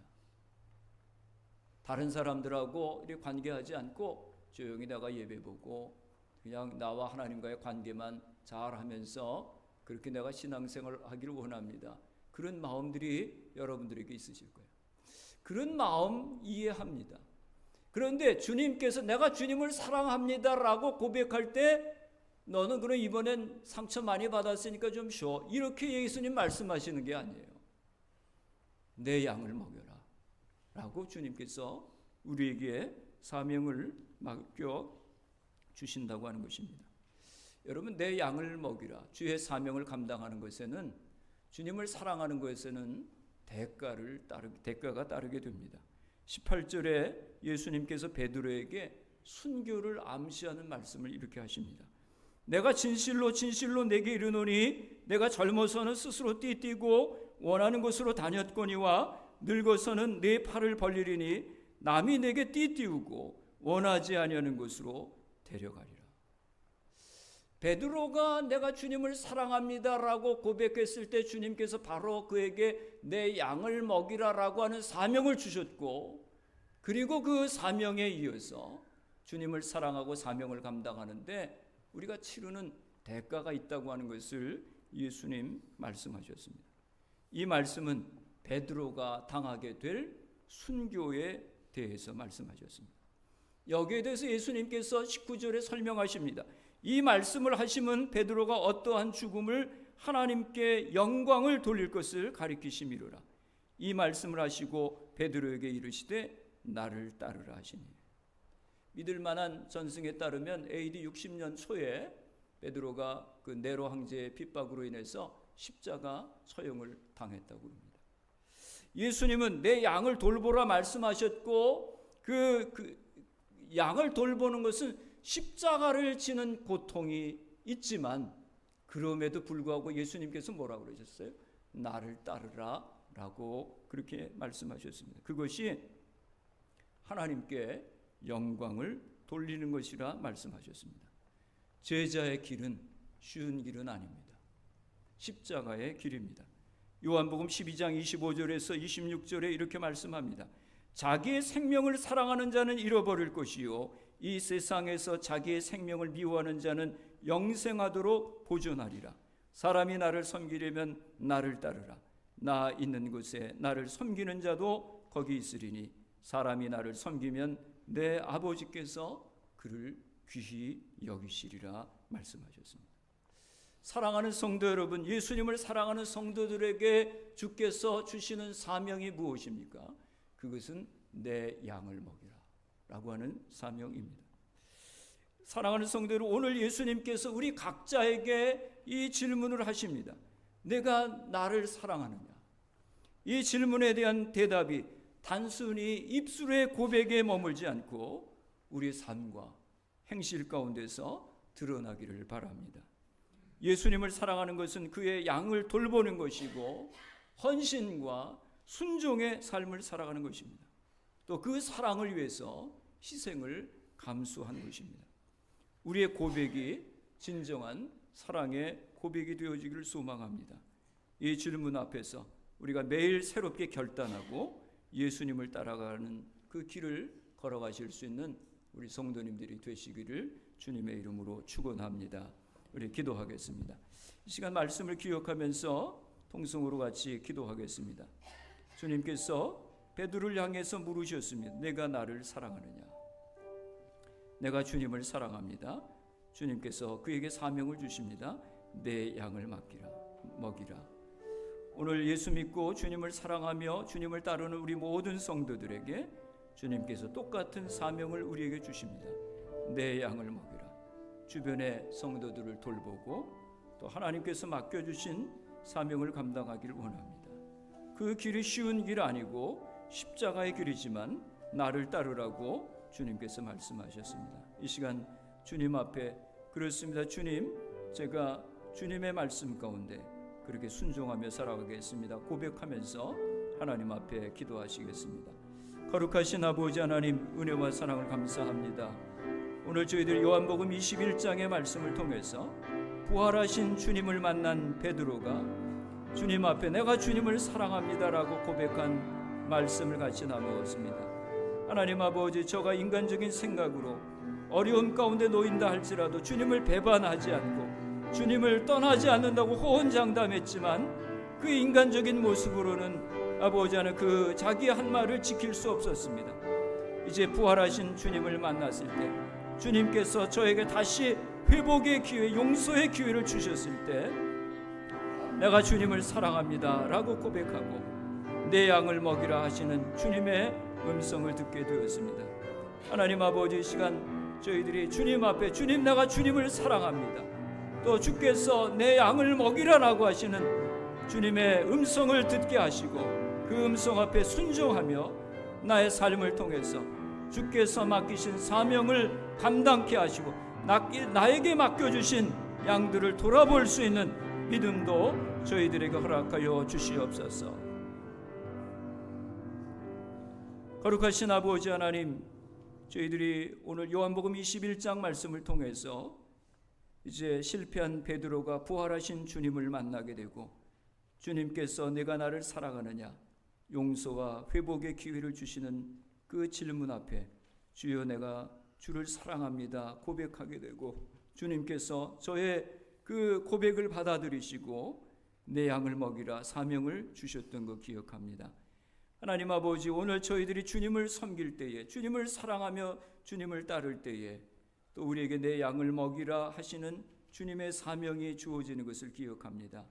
다른 사람들하고 이렇게 관계하지 않고 조용히 내가 예배 보고 그냥 나와 하나님과의 관계만 잘하면서 그렇게 내가 신앙생활을 하기를 원합니다. 그런 마음들이 여러분들에게 있으실 거예요. 그런 마음 이해합니다. 그런데 주님께서 내가 주님을 사랑합니다라고 고백할 때 너는 그럼 이번엔 상처 많이 받았으니까 좀 쉬어. 이렇게 예수님 말씀하시는 게 아니에요. 내 양을 먹여라 라고 주님께서 우리에게 사명을 맡겨 주신다고 하는 것입니다. 여러분, 내 양을 먹이라. 주의 사명을 감당하는 것에는, 주님을 사랑하는 것에는 대가가 따르게 됩니다. 18절에 예수님께서 베드로에게 순교를 암시하는 말씀을 이렇게 하십니다. 내가 진실로 진실로 내게 이르노니 내가 젊어서는 스스로 띠뛰고 원하는 곳으로 다녔거니와 늙어서는 내 팔을 벌리리니 남이 내게 띠띠우고 원하지 아니하는 곳으로 데려가리라. 베드로가 내가 주님을 사랑합니다라고 고백했을 때 주님께서 바로 그에게 내 양을 먹이라라고 하는 사명을 주셨고, 그리고 그 사명에 이어서 주님을 사랑하고 사명을 감당하는데 우리가 치르는 대가가 있다고 하는 것을 예수님 말씀하셨습니다. 이 말씀은 베드로가 당하게 될 순교에 대해서 말씀하셨습니다. 여기에 대해서 예수님께서 19절에 설명하십니다. 이 말씀을 하시면 베드로가 어떠한 죽음을 하나님께 영광을 돌릴 것을 가리키심이로라. 이 말씀을 하시고 베드로에게 이르시되 나를 따르라 하시니. 믿을 만한 전승에 따르면 AD 60년 초에 베드로가 그 네로 황제의 핍박으로 인해서 십자가 처형을 당했다고 합니다. 예수님은 내 양을 돌보라 말씀하셨고 그 양을 돌보는 것은 십자가를 지는 고통이 있지만 그럼에도 불구하고 예수님께서 뭐라고 그러셨어요? 나를 따르라 라고 그렇게 말씀하셨습니다. 그것이 하나님께 영광을 돌리는 것이라 말씀하셨습니다. 제자의 길은 쉬운 길은 아닙니다. 십자가의 길입니다. 요한복음 12장 25절에서 26절에 이렇게 말씀합니다. 자기의 생명을 사랑하는 자는 잃어버릴 것이요 이 세상에서 자기의 생명을 미워하는 자는 영생하도록 보존하리라. 사람이 나를 섬기려면 나를 따르라. 나 있는 곳에 나를 섬기는 자도 거기 있으리니 사람이 나를 섬기면 내 아버지께서 그를 귀히 여기시리라 말씀하셨습니다. 사랑하는 성도 여러분, 예수님을 사랑하는 성도들에게 주께서 주시는 사명이 무엇입니까? 그것은 내 양을 먹이라 라고 하는 사명입니다. 사랑하는 성도들, 오늘 예수님께서 우리 각자에게 이 질문을 하십니다. 내가 나를 사랑하느냐? 이 질문에 대한 대답이 단순히 입술의 고백에 머물지 않고 우리의 삶과 행실 가운데서 드러나기를 바랍니다. 예수님을 사랑하는 것은 그의 양을 돌보는 것이고 헌신과 순종의 삶을 살아가는 것입니다. 또 그 사랑을 위해서 희생을 감수한 것입니다. 우리의 고백이 진정한 사랑의 고백이 되어지기를 소망합니다. 이 질문 앞에서 우리가 매일 새롭게 결단하고 예수님을 따라가는 그 길을 걸어가실 수 있는 우리 성도님들이 되시기를 주님의 이름으로 축원합니다. 우리 기도하겠습니다. 이 시간 말씀을 기억하면서 통성으로 같이 기도하겠습니다. 주님께서 베드로를 향해서 물으셨습니다. 내가 나를 사랑하느냐? 내가 주님을 사랑합니다. 주님께서 그에게 사명을 주십니다. 내 양을 먹이라. 오늘 예수 믿고 주님을 사랑하며 주님을 따르는 우리 모든 성도들에게 주님께서 똑같은 사명을 우리에게 주십니다. 내 양을 먹이라. 주변의 성도들을 돌보고 또 하나님께서 맡겨주신 사명을 감당하기를 원합니다. 그 길이 쉬운 길 아니고 십자가의 길이지만 나를 따르라고 주님께서 말씀하셨습니다. 이 시간 주님 앞에 그렇습니다. 주님, 제가 주님의 말씀 가운데 그렇게 순종하며 살아가겠습니다. 고백하면서 하나님 앞에 기도하시겠습니다. 거룩하신 아버지 하나님, 은혜와 사랑을 감사합니다. 오늘 저희들 요한복음 21장의 말씀을 통해서 부활하신 주님을 만난 베드로가 주님 앞에 내가 주님을 사랑합니다라고 고백한 말씀을 같이 나누었습니다. 하나님 아버지, 저가 인간적인 생각으로 어려움 가운데 놓인다 할지라도 주님을 배반하지 않고 주님을 떠나지 않는다고 호언장담했지만 그 인간적인 모습으로는 아버지 하나님 그 자기의 한 말을 지킬 수 없었습니다. 이제 부활하신 주님을 만났을 때 주님께서 저에게 다시 회복의 기회, 용서의 기회를 주셨을 때 내가 주님을 사랑합니다 라고 고백하고 내 양을 먹이라 하시는 주님의 음성을 듣게 되었습니다. 하나님 아버지, 이 시간 저희들이 주님 앞에 주님, 내가 주님을 사랑합니다. 또 주께서 내 양을 먹이라라고 하시는 주님의 음성을 듣게 하시고 그 음성 앞에 순종하며 나의 삶을 통해서 주께서 맡기신 사명을 감당케 하시고 나에게 맡겨주신 양들을 돌아볼 수 있는 믿음도 저희들에게 허락하여 주시옵소서. 거룩하신 아버지 하나님, 저희들이 오늘 요한복음 21장 말씀을 통해서 이제 실패한 베드로가 부활하신 주님을 만나게 되고 주님께서 내가 나를 사랑하느냐 용서와 회복의 기회를 주시는 그 질문 앞에 주여 내가 주를 사랑합니다 고백하게 되고 주님께서 저의 그 고백을 받아들이시고 내 양을 먹이라 사명을 주셨던 거 기억합니다. 하나님 아버지, 오늘 저희들이 주님을 섬길 때에 주님을 사랑하며 주님을 따를 때에 또 우리에게 내 양을 먹이라 하시는 주님의 사명이 주어지는 것을 기억합니다.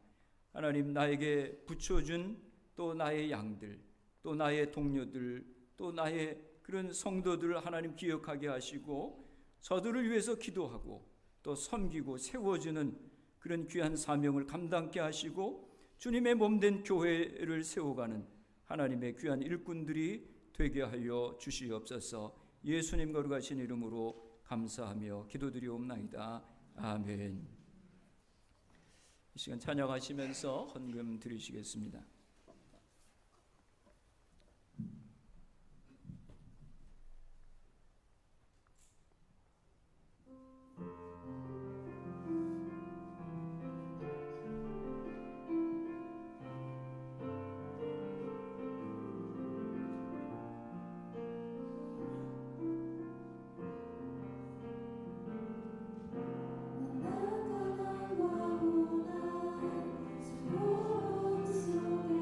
하나님, 나에게 붙여준 또 나의 양들, 또 나의 동료들, 또 나의 그런 성도들을 하나님 기억하게 하시고 저들을 위해서 기도하고 또 섬기고 세워주는 그런 귀한 사명을 감당케 하시고 주님의 몸된 교회를 세워가는 하나님의 귀한 일꾼들이 되게 하여 주시옵소서. 예수님 거룩하신 이름으로 감사하며 기도드리옵나이다. 아멘. 이 시간 찬양하시면서 헌금 드리시겠습니다. 속에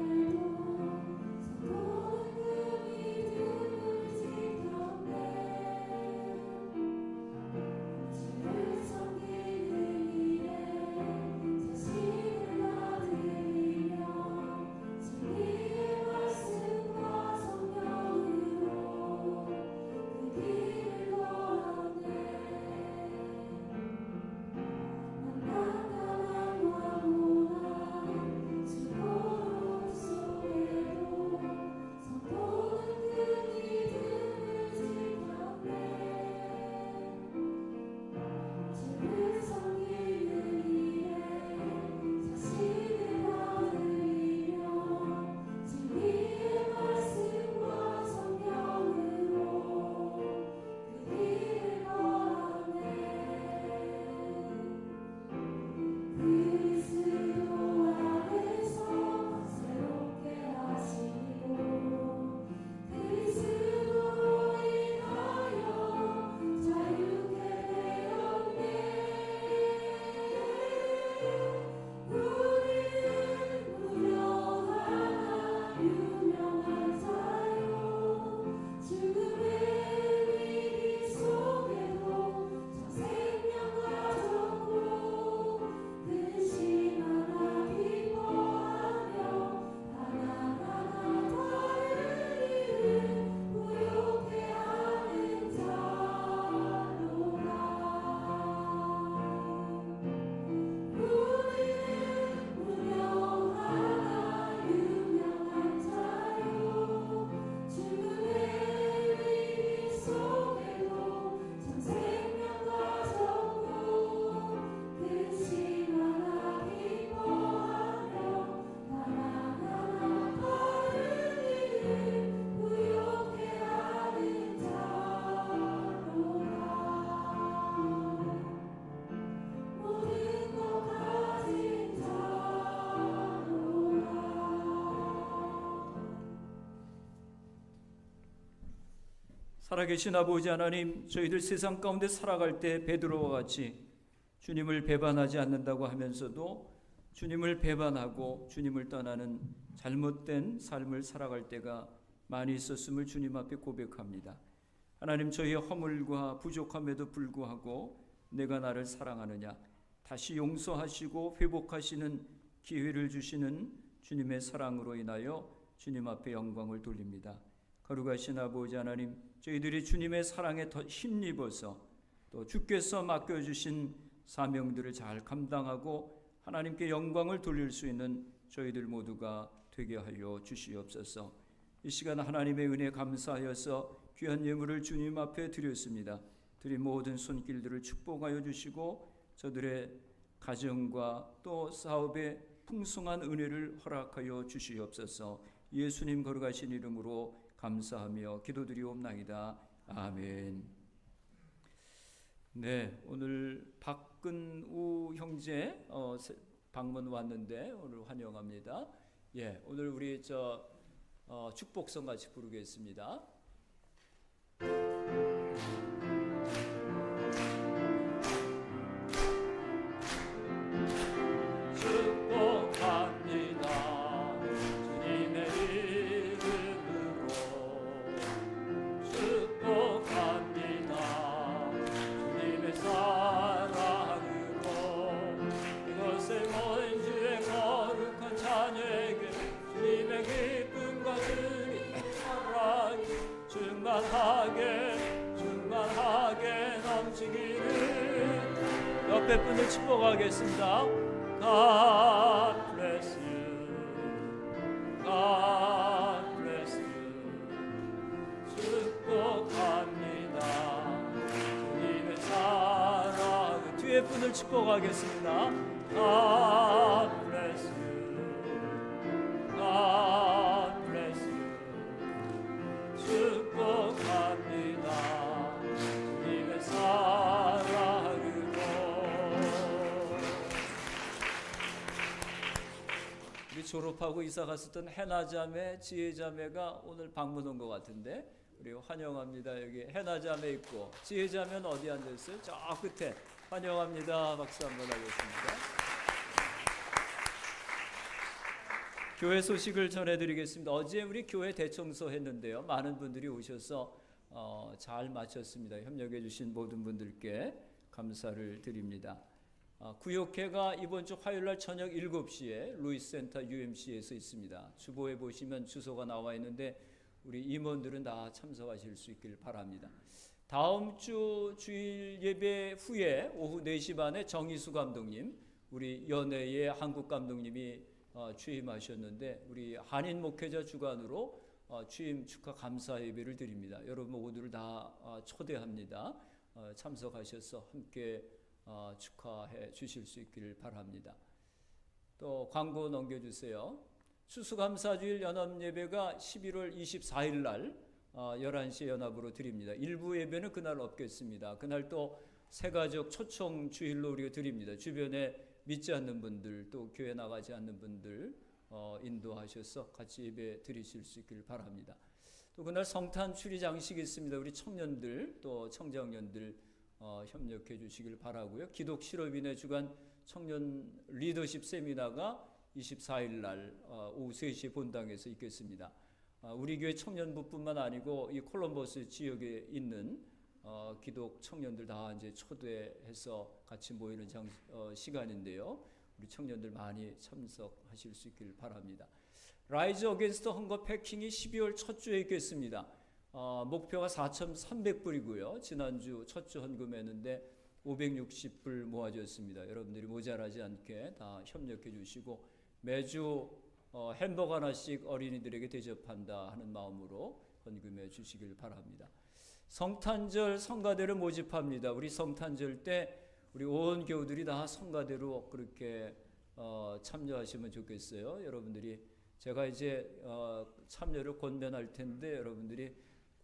살아계신 아버지 하나님, 저희들 세상 가운데 살아갈 때 베드로와 같이 주님을 배반하지 않는다고 하면서도 주님을 배반하고 주님을 떠나는 잘못된 삶을 살아갈 때가 많이 있었음을 주님 앞에 고백합니다. 하나님, 저희의 허물과 부족함에도 불구하고 내가 나를 사랑하느냐, 다시 용서하시고 회복하시는 기회를 주시는 주님의 사랑으로 인하여 주님 앞에 영광을 돌립니다. 거룩하신 아버지 하나님, 저희들이 주님의 사랑에 더 힘입어서 또 주께서 맡겨주신 사명들을 잘 감당하고 하나님께 영광을 돌릴 수 있는 저희들 모두가 되게 하여 주시옵소서. 이 시간 하나님의 은혜 감사하여서 귀한 예물을 주님 앞에 드렸습니다. 드린 모든 손길들을 축복하여 주시고 저들의 가정과 또 사업에 풍성한 은혜를 허락하여 주시옵소서. 예수님 거룩하신 이름으로 감사하며 기도드리옵나이다. 아멘. 네, 오늘 박근우 형제 방문 왔는데 오늘 환영합니다. 예, 오늘 우리 축복성 같이 부르겠습니다. 충만하게 넘치기를. 옆에 분들 축복하겠습니다. God bless you, God bless you. 축복합니다. 주님의 사랑. 뒤에 분들 축복하겠습니다. God bless you, God bless you. 축복합니다. 주님의 사랑으로. 우리 졸업하고 이사 갔었던 해나자매, 지혜자매가 오늘 방문 온 것 같은데 우리 환영합니다. 여기 해나자매 있고 지혜자매는 어디 앉아있어요? 저 끝에 환영합니다. 박수 한번 하겠습니다. 교회 소식을 전해드리겠습니다. 어제 우리 교회 대청소 했는데요. 많은 분들이 오셔서 잘 마쳤습니다. 협력해 주신 모든 분들께 감사를 드립니다. 구역회가 이번 주 화요일날 저녁 7시에 루이스센터 UMC에서 있습니다. 주보에 보시면 주소가 나와 있는데 우리 임원들은 다 참석하실 수 있길 바랍니다. 다음 주 주일 예배 후에 오후 4시 반에 정희수 감독님, 우리 연예의 한국 감독님이 취임하셨는데 우리 한인 목회자 주관으로 취임 축하 감사 예배를 드립니다. 여러분 모두를 다 초대합니다. 참석하셔서 함께 축하해 주실 수 있기를 바랍니다. 또 광고 넘겨주세요. 추수감사주일 연합예배가 11월 24일 날 11시 연합으로 드립니다. 일부 예배는 그날 없겠습니다. 그날 또 새가족 초청 주일로 우리가 드립니다. 주변에 믿지 않는 분들 또 교회 나가지 않는 분들 인도하셔서 같이 예배 드리실 수 있길 바랍니다. 또 그날 성탄 추리 장식이 있습니다. 우리 청년들 또 청장년들 협력해 주시길 바라고요. 기독 실업인의 주간 청년 리더십 세미나가 24일 날 오후 3시 본당에서 있겠습니다. 우리 교회 청년부뿐만 아니고 이 콜럼버스 지역에 있는 기독 청년들 다 이제 초대해서 같이 모이는 시간인데요. 우리 청년들 많이 참석하실 수 있길 바랍니다. 라이즈 어게인스트 헝거 패킹이 12월 첫 주에 있겠습니다. 목표가 4,300불이고요. 지난주 첫 주 헌금했는데 560불 모아졌습니다. 여러분들이 모자라지 않게 다 협력해 주시고 매주 햄버거 하나씩 어린이들에게 대접한다 하는 마음으로 헌금해 주시길 바랍니다. 성탄절 성가대를 모집합니다. 우리 성탄절 때 우리 온 교우들이 다 성가대로 그렇게 참여하시면 좋겠어요. 여러분들이 제가 이제 참여를 권면할 텐데 여러분들이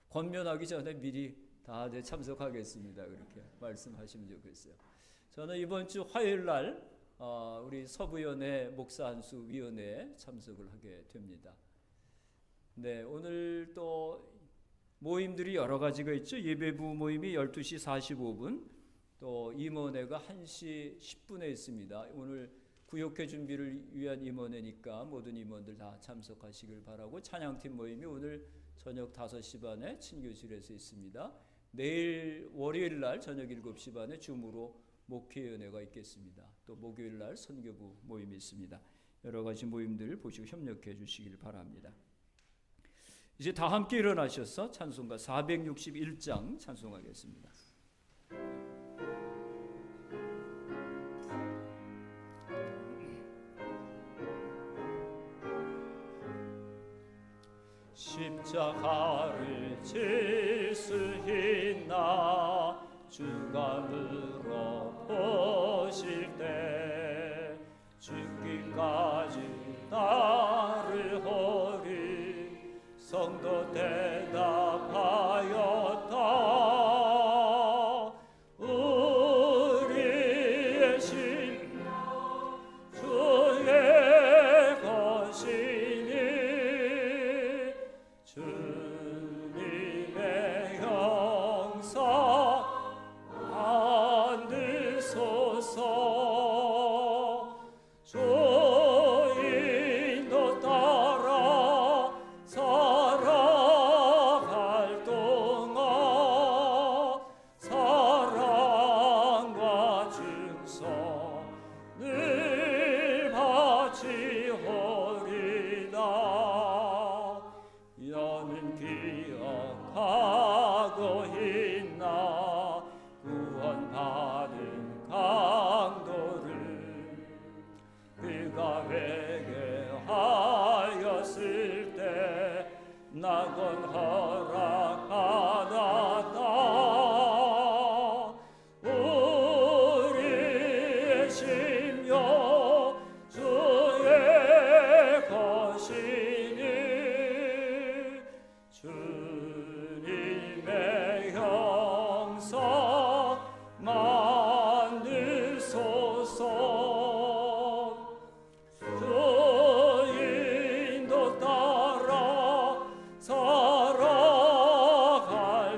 권면하기 전에 미리 다 참석하겠습니다. 그렇게 말씀하시면 좋겠어요. 저는 이번 주 화요일 날 우리 서부연회 목사 안수 위원회에 참석을 하게 됩니다. 네, 오늘 또 모임들이 여러 가지가 있죠. 예배부 모임이 12시 45분, 또 임원회가 1시 10분에 있습니다. 오늘 구역회 준비를 위한 임원회니까 모든 임원들 다 참석하시길 바라고, 찬양팀 모임이 오늘 저녁 5시 반에 친교실에서 있습니다. 내일 월요일 날 저녁 7시 반에 줌으로 목회연회가 있겠습니다. 또 목요일 날 선교부 모임이 있습니다. 여러 가지 모임들 보시고 협력해 주시길 바랍니다. 이제 다 함께 일어나셔서 찬송가 461장 찬송하겠습니다. 십자가를 질 수 있나 주가 물어보실 때 죽기까지 나를 허리 성도 대답하였다. 우리의 심령 주의 것이니 주님의 형상 만드소서. 주인도 따라 살아갈 동안 사랑과 증서를 바치오리다. 나는 기억하고 있나 구원받은 강도를 그가 회개하였을 때 낙원 허락하였다. 우리의 심령 주의 것이니 주님의 형상 만드소서. 주인도 따라 살아갈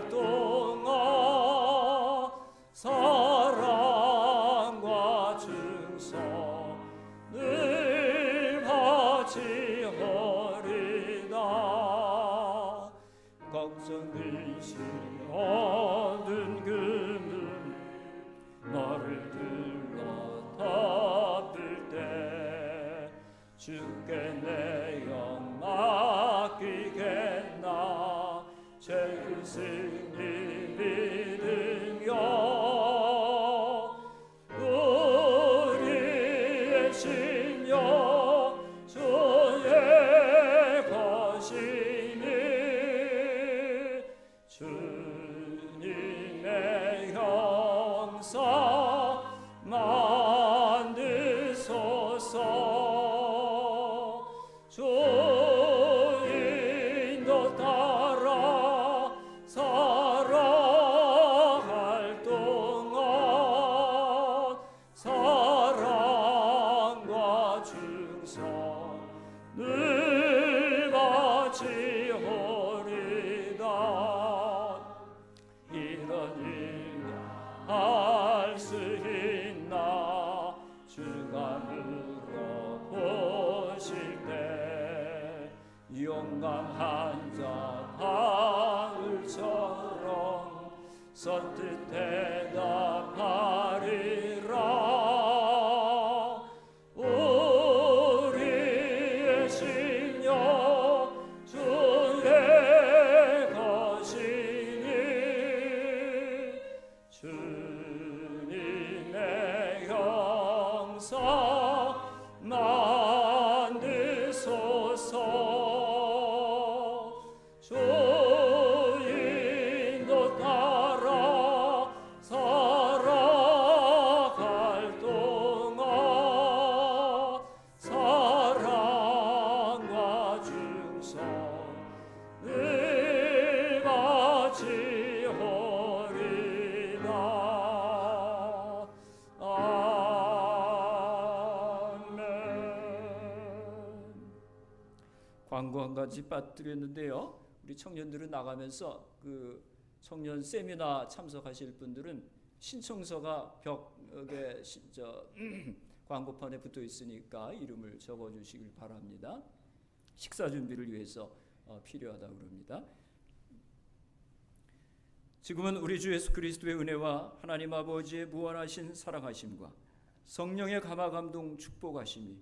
동안 사랑과 증서를 바치오리다. 걱정을 씌워둔 그는 너를 들러 덮을 때 주께 내 영 맡기겠나 죄의 승리 믿으며 우리의 심령 주의 것이니 주님의 형상 만드소서. 주인도 따라 살아갈 동안 사랑과 증서를 바치오리다. 이런 일 할 수 있나 주가 물어보실 때 용감한 자 바울처럼 선뜻 대답하리라. 우리의 심령 주의 것이니 주님의 형상 만드소서. 주인도 따라 살아갈 동안 사랑과 증서를 바치오리다. 아멘. 광고 한 가지 빠뜨렸는데요. 우리 청년들은 나가면서 그 청년 세미나 참석하실 분들은 신청서가 벽에 광고판에 붙어 있으니까 이름을 적어 주시길 바랍니다. 식사 준비를 위해서 필요하다고 그럽니다. 지금은 우리 주 예수 그리스도의 은혜와 하나님 아버지의 무한하신 사랑하심과 성령의 감화감동 축복하심이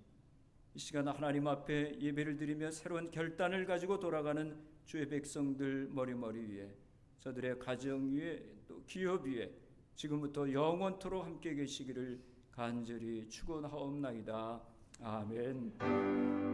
이 시간 하나님 앞에 예배를 드리며 새로운 결단을 가지고 돌아가는 주의 백성들 머리머리 위에, 저들의 가정 위에, 또 기업 위에 지금부터 영원토록 함께 계시기를 간절히 축원하옵나이다. 아멘.